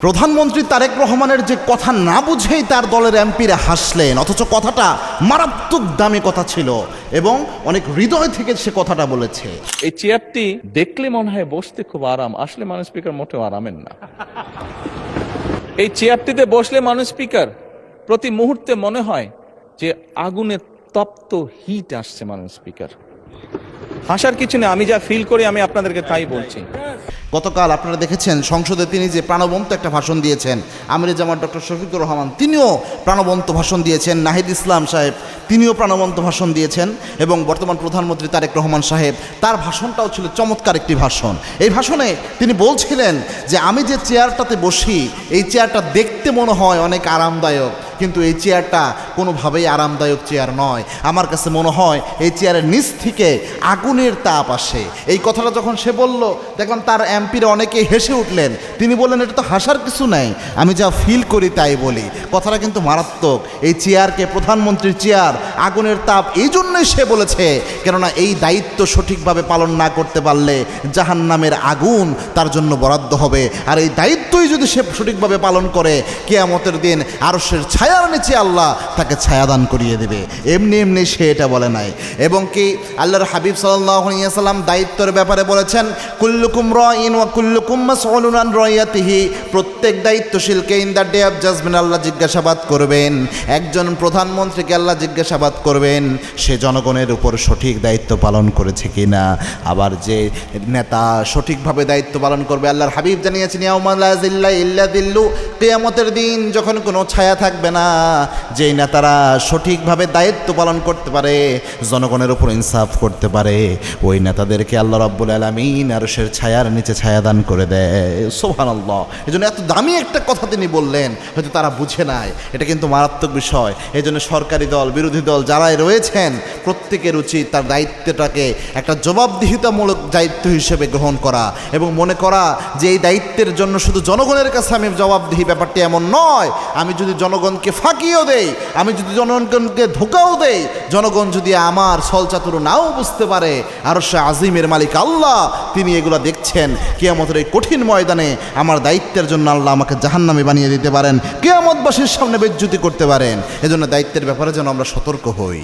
প্রধানমন্ত্রী তারেক রহমানের যে কথা না বুঝেই তার দলের এমপিরা হাসলেন, অথচ কথাটা মারাত্মক দামি কথা ছিল এবং অনেক হৃদয় থেকে সে কথাটা বলেছে। এই চেয়ারটি দেখলে মনে হয় বসতে খুব আরাম, আসলে মানুষ স্পিকার মোটেও আরামের না। এই চেয়ারটিতে বসলে মানুষ স্পিকার প্রতি মুহূর্তে মনে হয় যে আগুনের তপ্ত হিট আসছে মানুষ স্পিকার। হাসার কিছু নেই, আমি যা ফিল করি আমি আপনাদেরকে তাই বলছি। গতকাল আপনারা দেখেছেন সংসদে তিনি যে প্রাণবন্ত একটা ভাষণ দিয়েছেন, আমিরে জামাত ডক্টর শফিকুর রহমান তিনিও প্রাণবন্ত ভাষণ দিয়েছেন, নাহিদ ইসলাম সাহেব তিনিও প্রাণবন্ত ভাষণ দিয়েছেন এবং বর্তমান প্রধানমন্ত্রী তারেক রহমান সাহেব তার ভাষণটাও ছিল চমৎকার একটি ভাষণ। এই ভাষণে তিনি বলছিলেন যে আমি যে চেয়ারটাতে বসি এই চেয়ারটা দেখতে মনে হয় অনেক আরামদায়ক, কিন্তু এই চেয়ারটা কোনোভাবেই আরামদায়ক চেয়ার নয়। আমার কাছে মনে হয় এই চেয়ারের নিচ থেকে আগুনের তাপ আসে। এই কথাটা যখন সে বলল, দেখলাম তার এমপিরা অনেকে হেসে উঠলেন। তিনি বললেন এটা তো হাসার কিছু নেই, আমি যা ফিল করি তাই বলি। কথাটা কিন্তু মারাত্মক। এই চেয়ারকে প্রধানমন্ত্রীর চেয়ার, আগুনের তাপ এই জন্যই সে বলেছে, কেননা এই দায়িত্ব সঠিকভাবে পালন না করতে পারলে জাহান্নামের আগুন তার জন্য বরাদ্দ হবে। আর এই দায়িত্বই যদি সে সঠিকভাবে পালন করে, কিয়ামতের দিন আরশের ছায়ার নিচে আল্লাহ তাকে ছায়াদান করিয়ে দেবে। এমনি এমনি সে এটা বলে নাই। এবং কি আল্লাহর হাবিব সাল্লাল্লাহু আলাইহি ওয়াসাল্লাম দায়িত্বের ব্যাপারে বলেছেন, কুল্লুকুম রাইন ওয়া কুল্লুকুম মাসউলুন আন রাইয়াতিহি। প্রত্যেক দায়িত্বশীলকে in the day of judgement আল্লাহ জিজ্ঞাসাবাদ করবেন। একজন প্রধানমন্ত্রীকে আল্লাহ জিজ্ঞাসাবাদ করবেন সে জনগণের উপর সঠিক দায়িত্ব পালন করেছে কিনা। আবার যে নেতা সঠিকভাবে দায়িত্ব পালন করবে, আল্লাহর হাবিব জানিয়েছেন ইয়াউমা লা যিল্লা ইল্লা যিল্লু, কিয়ামতের দিন যখন কোনো ছায়া থাকবে না, যেই নেতারা সঠিকভাবে দায়িত্ব পালন করতে পারে, জনগণের উপর ইনসাফ করতে পারে, ওই নেতাদেরকে আল্লাহ রাব্বুল আলামিন আরশের ছায়ার নিচে ছায়াদান করে দেয়। সুবহানাল্লাহ। এজন্য এত দামি একটা কথা তিনি বললেন, হয়তো তারা বুঝে নাই। এটা কিন্তু মারাত্মক বিষয়। এজন্য সরকারি দল, বিরোধী দল যারাই রয়েছেন প্রত্যেকের উচিত তার দায়িত্বটাকে একটা জবাবদিহিতামূলক দায়িত্ব হিসেবে গ্রহণ করা এবং মনে করা যে এই দায়িত্বের জন্য শুধু জনগণের কাছে আমি জবাবদিহি, ব্যাপারটি এমন নয়। আমি যদি জনগণকে ফাঁকিও দেই, আমি যদি জনগণকে ধোঁকাও দেই, জনগণ যদি আমার ছলচাতুর নাও বুঝতে পারে, আরশে আজিমের মালিক আল্লাহ তিনি এগুলো দেখছেন। কিয়ামতের এই কঠিন ময়দানে আমার দায়িত্বের জন্য আল্লাহ আমাকে জাহান্নামী বানিয়ে দিতে পারেন, কিয়ামতবাসীর সামনে বেজ্জতি করতে পারেন। এজন্য দায়িত্বের ব্যাপারে যেন আমরা সতর্ক হই।